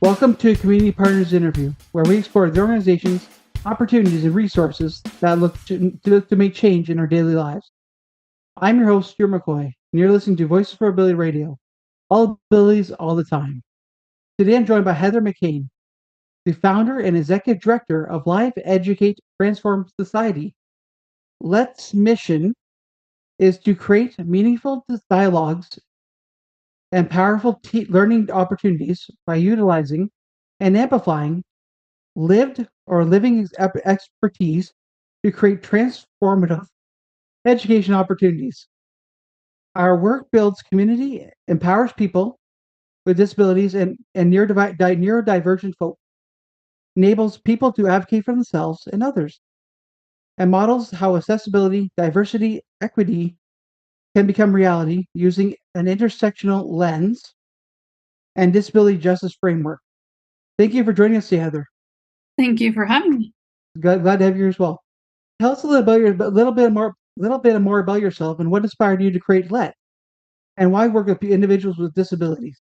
Welcome to a Community Partners interview, where we explore the organizations, opportunities, and resources that look to make change in our daily lives. I'm your host, Steuart McCoy, and you're listening to Voices for Ability Radio, all abilities, all the time. Today I'm joined by Heather McCain, the founder and executive director of Live Educate Transform Society. Let's mission is to create meaningful dialogues and powerful learning opportunities by utilizing and amplifying lived or living expertise to create transformative education opportunities. Our work builds community, empowers people with disabilities and neurodivergent folk, enables people to advocate for themselves and others, and models how accessibility, diversity, equity can become reality using an intersectional lens and disability justice framework. Thank you for joining us today, Heather. Thank you for having me. Glad to have you here as well. Tell us a little bit more about yourself and what inspired you to create LET, and why work with individuals with disabilities.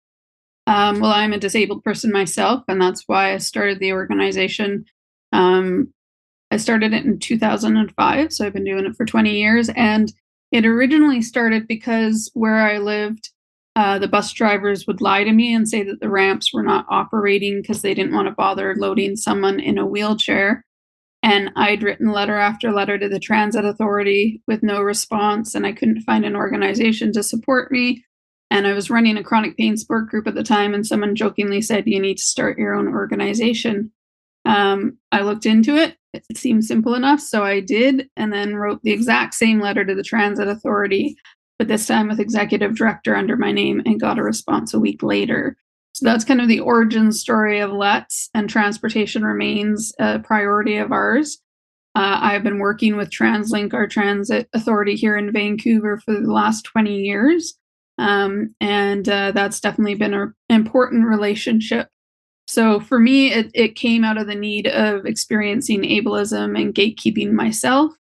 Well, I'm a disabled person myself, and that's why I started the organization. I started it in 2005, so I've been doing it for 20 years. And it originally started because where I lived, the bus drivers would lie to me and say that the ramps were not operating because they didn't want to bother loading someone in a wheelchair. And I'd written letter after letter to the Transit Authority with no response, and I couldn't find an organization to support me. And I was running a chronic pain support group at the time, and someone jokingly said, "You need to start your own organization." I looked into it. It seemed simple enough, so I did, and then wrote the exact same letter to the Transit Authority, but this time with executive director under my name, and got a response a week later. So that's kind of the origin story of Let's, and transportation remains a priority of ours. I've been working with TransLink, our transit authority here in Vancouver, for the last 20 years. And that's definitely been an important relationship. So for me, it came out of the need of experiencing ableism and gatekeeping myself.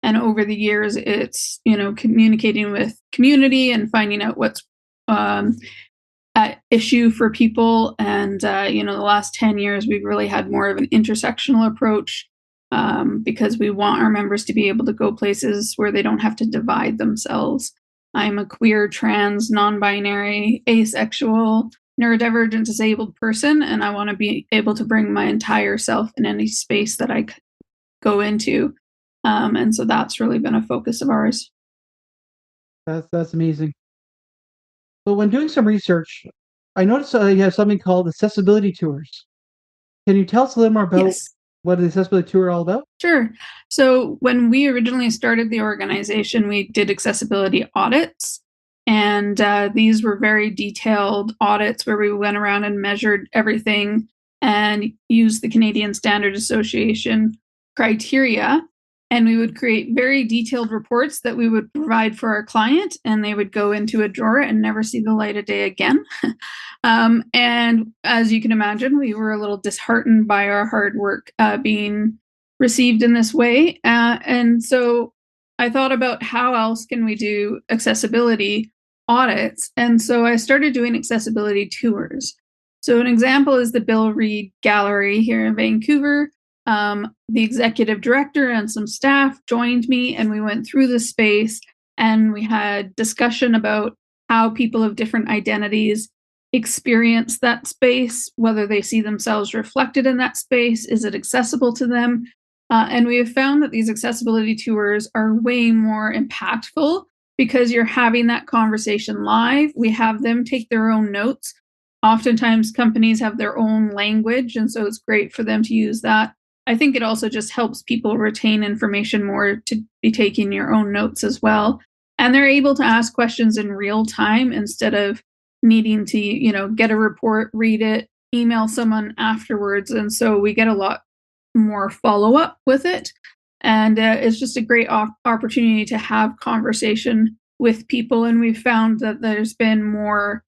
And over the years, it's, communicating with community and finding out what's at issue for people. And, the last 10 years, we've really had more of an intersectional approach, because we want our members to be able to go places where they don't have to divide themselves. I'm a queer, trans, non-binary, asexual, neurodivergent, disabled person, and I want to be able to bring my entire self in any space that I go into. And so that's really been a focus of ours. That's amazing. So when doing some research, I noticed you have something called accessibility tours. Can you tell us a little more about Yes. what the accessibility tour are all about? Sure. So when we originally started the organization, we did accessibility audits. And these were very detailed audits where we went around and measured everything and used the Canadian Standard Association criteria. And we would create very detailed reports that we would provide for our client, and they would go into a drawer and never see the light of day again. And as you can imagine, we were a little disheartened by our hard work being received in this way. And so I thought about how else can we do accessibility audits. And so I started doing accessibility tours. So an example is the Bill Reid Gallery here in Vancouver. The executive director and some staff joined me, and we went through the space, and we had discussion about how people of different identities experience that space, whether they see themselves reflected in that space, is it accessible to them? And we have found that these accessibility tours are way more impactful because you're having that conversation live. We have them take their own notes. Oftentimes, companies have their own language, and so it's great for them to use that. I think it also just helps people retain information more to be taking your own notes as well. And they're able to ask questions in real time instead of needing to, get a report, read it, email someone afterwards. And so we get a lot more follow up with it. And it's just a great opportunity to have conversation with people. And we've found that there's been more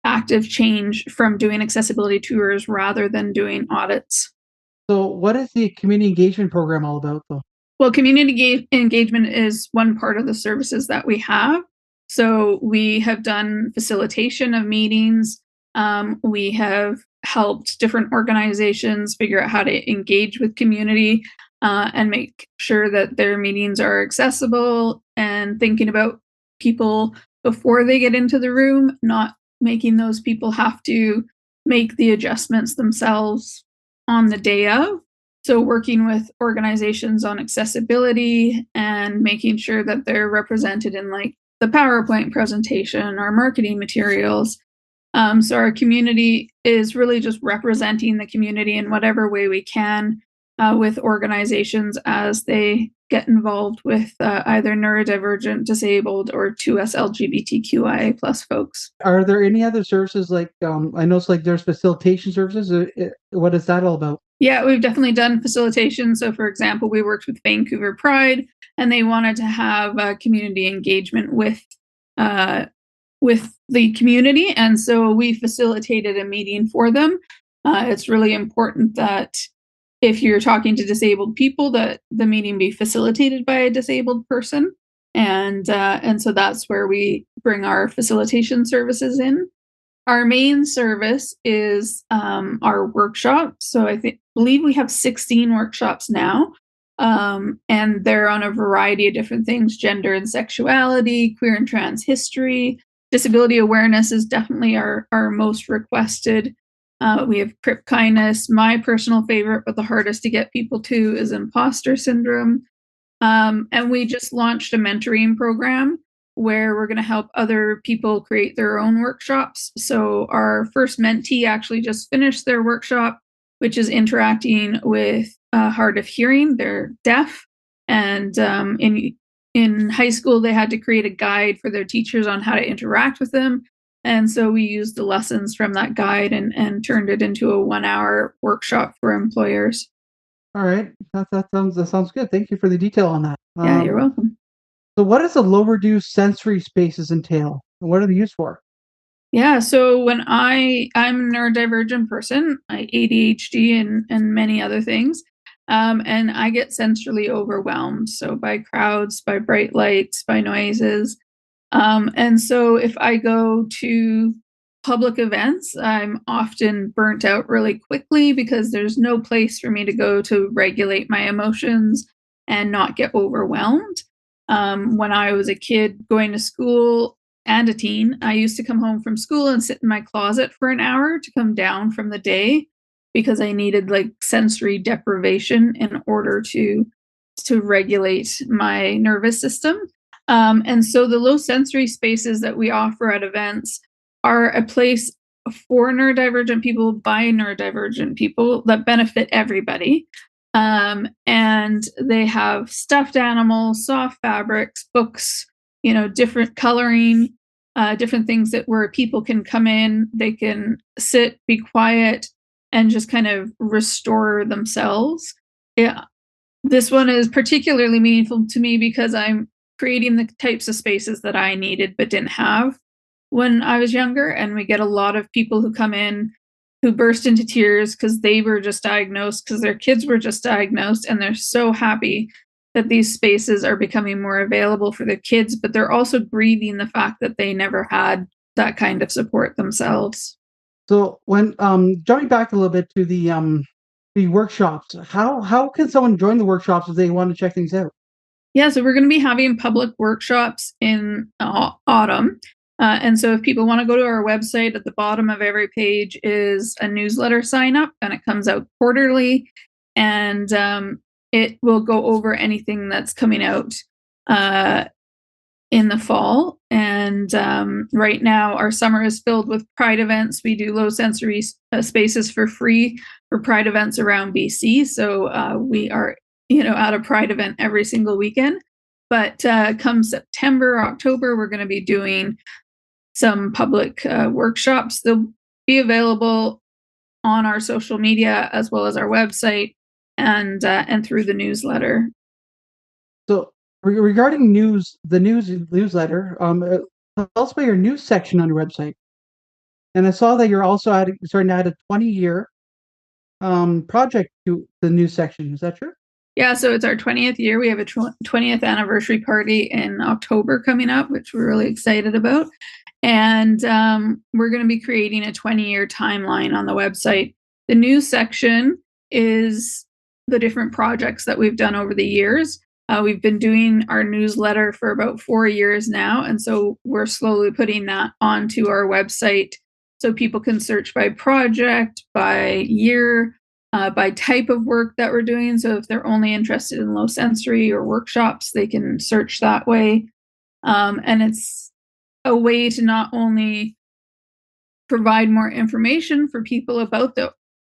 active change from doing accessibility tours rather than doing audits. So what is the community engagement program all about, though? Well, community engagement is one part of the services that we have. So we have done facilitation of meetings. We have helped different organizations figure out how to engage with community and make sure that their meetings are accessible and thinking about people before they get into the room, not making those people have to make the adjustments themselves on the day of. So, working with organizations on accessibility and making sure that they're represented in like the PowerPoint presentation, our marketing materials. So our community is really just representing the community in whatever way we can with organizations as they get involved with either neurodivergent, disabled, or 2S LGBTQIA plus folks. Are there any other services like I know it's like there's facilitation services. What is that all about? Yeah, we've definitely done facilitation. So, for example, we worked with Vancouver Pride, and they wanted to have community engagement with the community, and so we facilitated a meeting for them. It's really important that if you're talking to disabled people, that the meeting be facilitated by a disabled person, and so that's where we bring our facilitation services in. Our main service is our workshop. So believe we have 16 workshops now, and they're on a variety of different things: gender and sexuality, queer and trans history, disability awareness is definitely our most requested. We have crip kindness. My personal favorite, but the hardest to get people to, is imposter syndrome. And we just launched a mentoring program where we're going to help other people create their own workshops. So our first mentee actually just finished their workshop, which is interacting with hard of hearing. They're deaf, and in high school they had to create a guide for their teachers on how to interact with them. And so we used the lessons from that guide and turned it into a 1-hour workshop for employers. All right, that sounds good. Thank you for the detail on that. Yeah, you're welcome. So, what does the low reduced sensory spaces entail, and what are they used for? Yeah, so when I'm a neurodivergent person, I ADHD and many other things, and I get sensorily overwhelmed. So by crowds, by bright lights, by noises, and so if I go to public events, I'm often burnt out really quickly because there's no place for me to go to regulate my emotions and not get overwhelmed. When I was a kid going to school and a teen, I used to come home from school and sit in my closet for an hour to come down from the day because I needed like sensory deprivation in order to regulate my nervous system. And so the low sensory spaces that we offer at events are a place for neurodivergent people by neurodivergent people that benefit everybody. And they have stuffed animals, soft fabrics, books, different coloring, different things that where people can come in, they can sit, be quiet, and just kind of restore themselves. Yeah, this one is particularly meaningful to me because I'm creating the types of spaces that I needed but didn't have when I was younger. And we get a lot of people who come in who burst into tears because they were just diagnosed, because their kids were just diagnosed, and they're so happy that these spaces are becoming more available for their kids, but they're also grieving the fact that they never had that kind of support themselves. So, when jumping back a little bit to the workshops, how can someone join the workshops if they want to check things out? Yeah, so we're going to be having public workshops in autumn. And so if people want to go to our website, at the bottom of every page is a newsletter sign up, and it comes out quarterly. And it will go over anything that's coming out in the fall. And right now, our summer is filled with Pride events. We do low sensory spaces for free for Pride events around BC. So we are, at a Pride event every single weekend. But come September, October, we're going to be doing some public workshops. They'll be available on our social media as well as our website and through the newsletter. So, regarding the newsletter, tell us about your news section on your website. And I saw that you're also starting to add a 20-year project to the news section. Is that true? Yeah, so it's our 20th year. We have a 20th anniversary party in October coming up, which we're really excited about. And we're going to be creating a 20-year timeline on the website. The news section is the different projects that we've done over the years. We've been doing our newsletter for about 4 years now, and so we're slowly putting that onto our website so people can search by project, by year, by type of work that we're doing. So if they're only interested in low sensory or workshops, they can search that way. And it's a way to not only provide more information for people about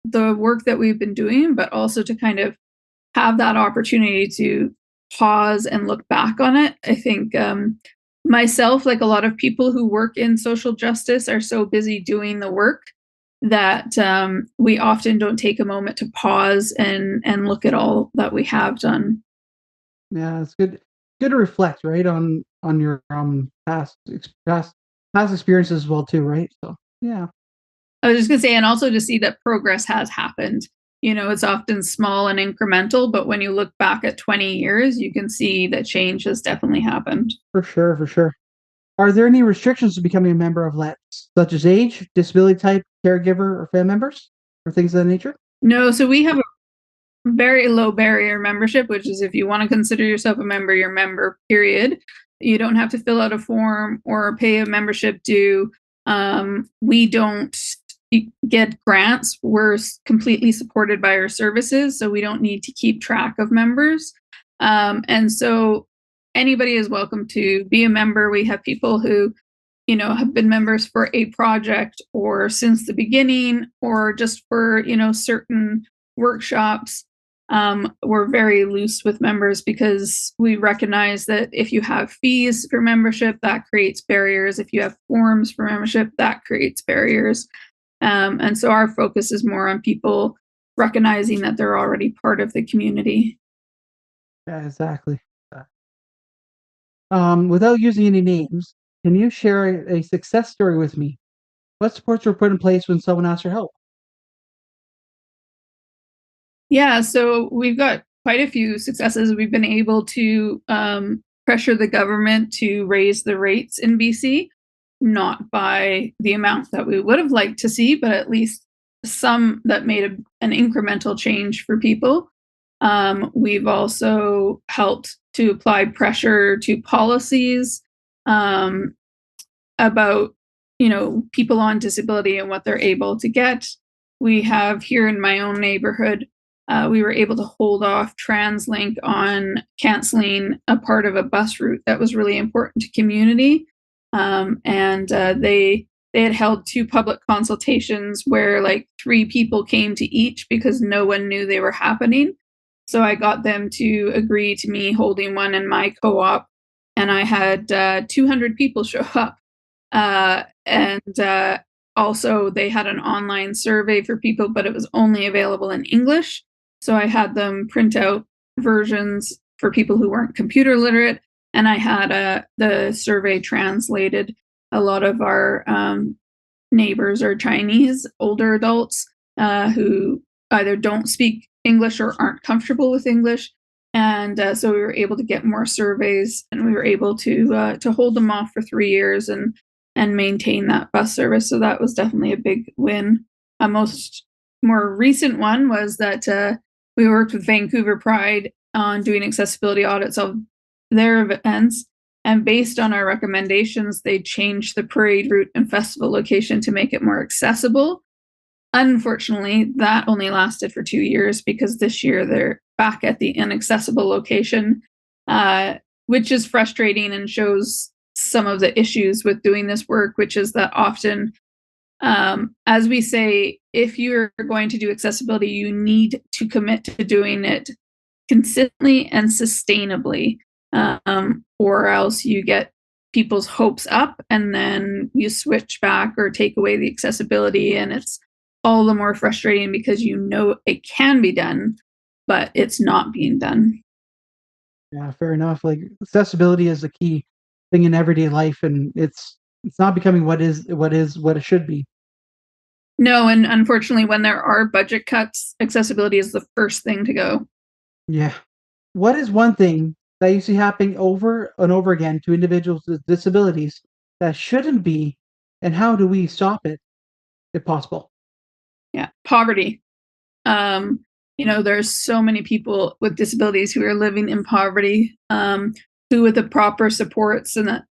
the work that we've been doing, but also to kind of have that opportunity to pause and look back on it. I think myself, like a lot of people who work in social justice, are so busy doing the work that we often don't take a moment to pause and look at all that we have done. Yeah, it's good to reflect, right, on your past experiences as well too, right? So yeah, I was just gonna say, and also to see that progress has happened. You know, it's often small and incremental, but when you look back at 20 years, you can see that change has definitely happened. for sure, for sure. Are there any restrictions to becoming a member of LETS, such as age, disability type, caregiver, or family members, or things of that nature? No, so we have a very low barrier membership, which is if you want to consider yourself a member, you're a member, period. You don't have to fill out a form or pay a membership due. We don't get grants. We're completely supported by our services, so we don't need to keep track of members. And so anybody is welcome to be a member. We have people who, you know, have been members for a project or since the beginning or just for, you know, certain workshops. We're very loose with members because we recognize that if you have fees for membership, that creates barriers. If you have forms for membership, that creates barriers. And so our focus is more on people recognizing that they're already part of the community. Yeah, exactly. Without using any names, can you share a success story with me? What supports were put in place when someone asked for help? Yeah, so we've got quite a few successes. We've been able to pressure the government to raise the rates in BC, not by the amount that we would have liked to see, but at least some that made an incremental change for people. We've also helped to apply pressure to policies um, about, you know, people on disability and what they're able to get. We have here in my own neighborhood, we were able to hold off TransLink on canceling a part of a bus route that was really important to community. And they had held 2 public consultations where like 3 people came to each because no one knew they were happening. So I got them to agree to me holding one in my co-op, and I had 200 people show up. And also, they had an online survey for people, but it was only available in English. So I had them print out versions for people who weren't computer literate, and I had the survey translated. A lot of our neighbors are Chinese older adults who either don't speak English or aren't comfortable with English. And so we were able to get more surveys, and we were able to hold them off for 3 years and maintain that bus service. So that was definitely a big win. A more recent one was that we worked with Vancouver Pride on doing accessibility audits of their events. And based on our recommendations, they changed the parade route and festival location to make it more accessible. Unfortunately, that only lasted for 2 years because this year they're back at the inaccessible location, which is frustrating and shows some of the issues with doing this work, which is that often, as we say, if you're going to do accessibility, you need to commit to doing it consistently and sustainably, or else you get people's hopes up and then you switch back or take away the accessibility, and it's all the more frustrating because you know it can be done, but it's not being done. Yeah, fair enough. Like accessibility is a key thing in everyday life, and it's not becoming what it should be. No, and unfortunately, when there are budget cuts, accessibility is the first thing to go. Yeah. What is one thing that you see happening over and over again to individuals with disabilities that shouldn't be, and how do we stop it if possible? Yeah, poverty. Um, there's so many people with disabilities who are living in poverty, who with the proper supports and that,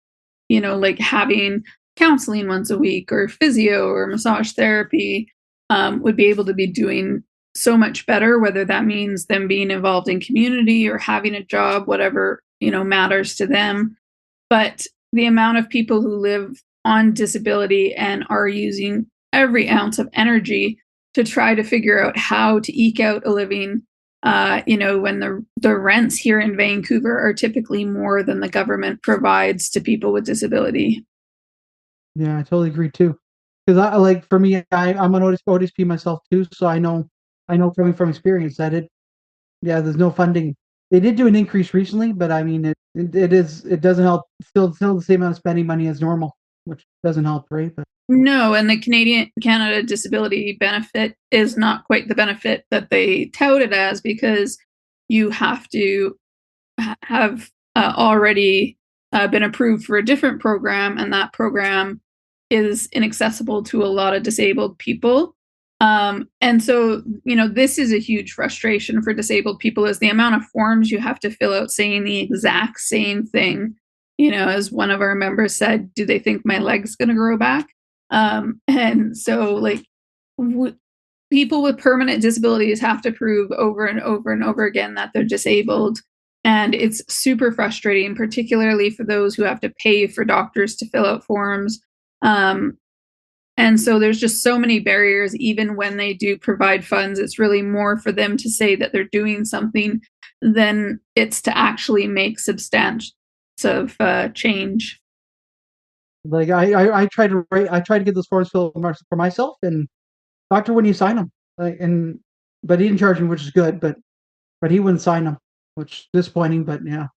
like having counseling once a week or physio or massage therapy, would be able to be doing so much better, whether that means them being involved in community or having a job, whatever, matters to them. But the amount of people who live on disability and are using every ounce of energy to try to figure out how to eke out a living, when the rents here in Vancouver are typically more than the government provides to people with disability. Yeah, I totally agree too. Because I like for me, I'm an ODSP myself too, so I know coming from experience that yeah, there's no funding. They did do an increase recently, but I mean it doesn't help. Still the same amount of spending money as normal, which doesn't help, right? But No, and the Canada disability benefit is not quite the benefit that they tout it as, because you have to have already been approved for a different program, and that program is inaccessible to a lot of disabled people. And so, this is a huge frustration for disabled people, is the amount of forms you have to fill out saying the exact same thing. As one of our members said, do they think my leg's going to grow back? And so, like, w- people with permanent disabilities have to prove over and over and over again that they're disabled. And it's super frustrating, particularly for those who have to pay for doctors to fill out forms. Um, and so there's just so many barriers, even when they do provide funds. It's really more for them to say that they're doing something than it's to actually make substantive change. like I try to write, I try to get those forms filled for myself, and doctor wouldn't sign them. But he didn't charge me, which is good. But he wouldn't sign them, which is disappointing. But yeah,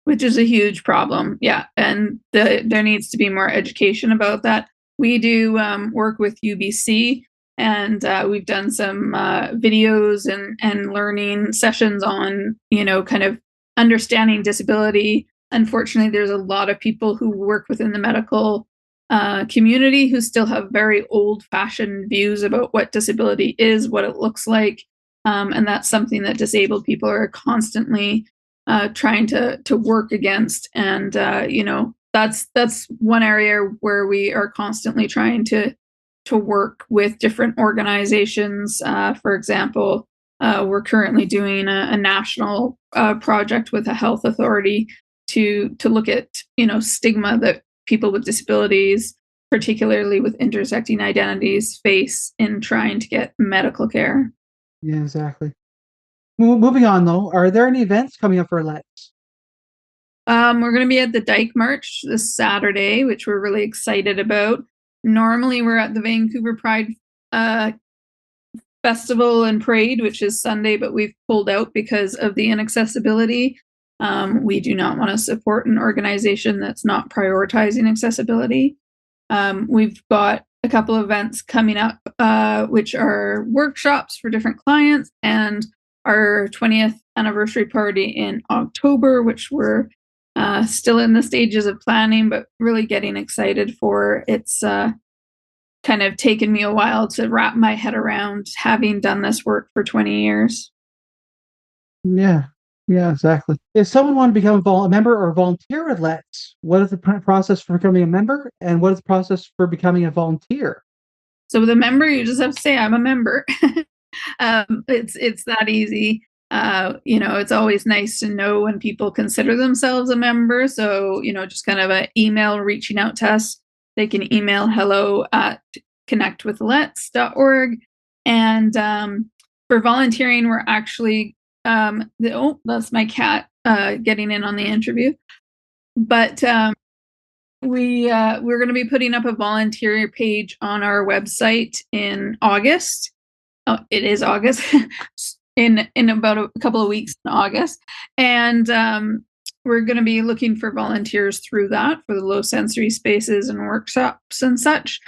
Which is a huge problem. Yeah, and there needs to be more education about that. We do work with UBC, and we've done some videos and learning sessions on, kind of understanding disability. Unfortunately, there's a lot of people who work within the medical community who still have very old-fashioned views about what disability is, what it looks like, and that's something that disabled people are constantly trying to work against. And that's one area where we are constantly trying to work with different organizations. For example, we're currently doing a national project with a health authority to look at stigma that people with disabilities, particularly with intersecting identities, face in trying to get medical care. yeah, exactly. Moving on though, are there any events coming up for Let's? We're going to be at the Dyke March this Saturday, which we're really excited about. Normally, we're at the Vancouver Pride uh, Festival and Parade, which is Sunday, but we've pulled out because of the inaccessibility. We do not want to support an organization that's not prioritizing accessibility. We've got a couple of events coming up, which are workshops for different clients, and our 20th anniversary party in October, which we're still in the stages of planning, but really getting excited for. It's kind of taken me a while to wrap my head around, having done this work for 20 years. Yeah, yeah, exactly. If someone wanted to become a member or volunteer at Let's, what is the process for becoming a member, and what is the process for becoming a volunteer? So with a member, you just have to say, I'm a member. It's that easy. It's always nice to know when people consider themselves a member. So, just kind of an email reaching out to us. They can email hello@connectwithlets.org. And for volunteering, we're actually, that's my cat getting in on the interview. But we're going to be putting up a volunteer page on our website in August. Oh, it is August. In about a couple of weeks in August. And we're going to be looking for volunteers through that for the low sensory spaces and workshops and such.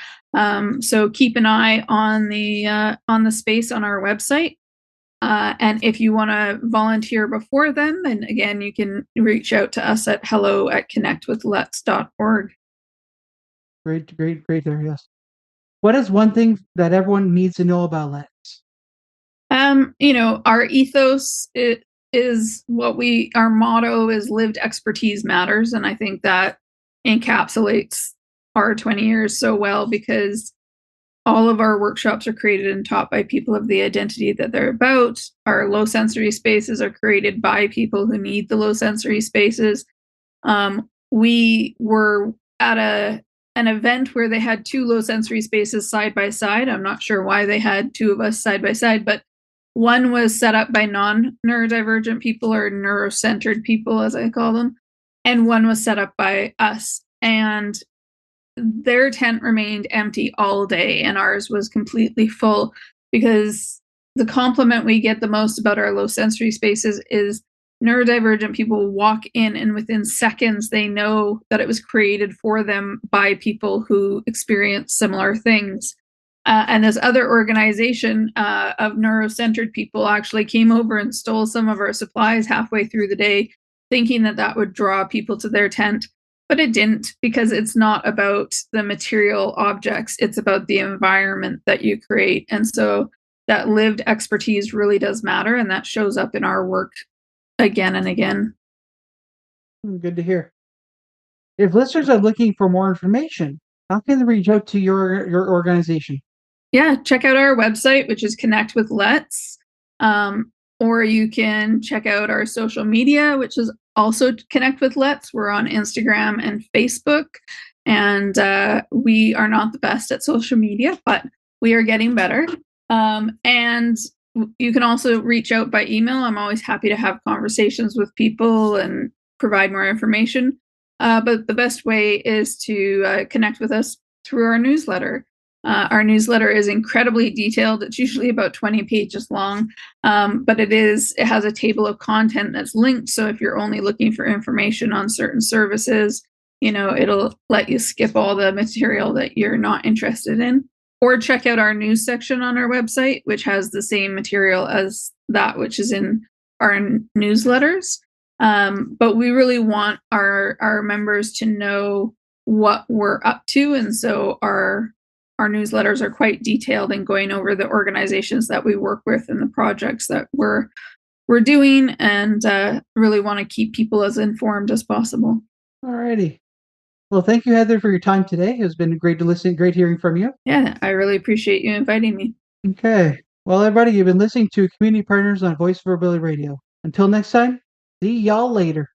So keep an eye on the space on our website. And if you want to volunteer before then again, you can reach out to us at hello@connectwithlets.org. Great there. Yes. What is one thing that everyone needs to know about Let's? Our ethos is our motto is lived expertise matters. And I think that encapsulates our 20 years so well because all of our workshops are created and taught by people of the identity that they're about. Our low sensory spaces are created by people who need the low sensory spaces. We were at an event where they had two low sensory spaces side by side. I'm not sure why they had two of us side by side, but one was set up by non-neurodivergent people or neurocentered people, as I call them, and one was set up by us. And their tent remained empty all day, and ours was completely full because the compliment we get the most about our low sensory spaces is neurodivergent people walk in and within seconds they know that it was created for them by people who experience similar things. And this other organization of neurocentered people actually came over and stole some of our supplies halfway through the day, thinking that that would draw people to their tent. But it didn't, because it's not about the material objects, it's about the environment that you create. And so that lived expertise really does matter, and that shows up in our work again and again. Good to hear. If listeners are looking for more information, how can they reach out to your organization? Yeah, check out our website, which is Connect with Let's. Or you can check out our social media, which is also Connect with Let's. We're on Instagram and Facebook. And we are not the best at social media, but we are getting better. And you can also reach out by email. I'm always happy to have conversations with people and provide more information. But the best way is to connect with us through our newsletter. Our newsletter is incredibly detailed. It's usually about 20 pages long, but it has a table of content that's linked. So if you're only looking for information on certain services, it'll let you skip all the material that you're not interested in. Or check out our news section on our website, which has the same material as that which is in our newsletters. But we really want our members to know what we're up to, and so our newsletters are quite detailed in going over the organizations that we work with and the projects that we're doing, and really want to keep people as informed as possible. All righty. Well, thank you, Heather, for your time today. It's been great to listen, great hearing from you. Yeah, I really appreciate you inviting me. Okay. Well, everybody, you've been listening to Community Partners on Voice of Ability Radio. Until next time, see y'all later.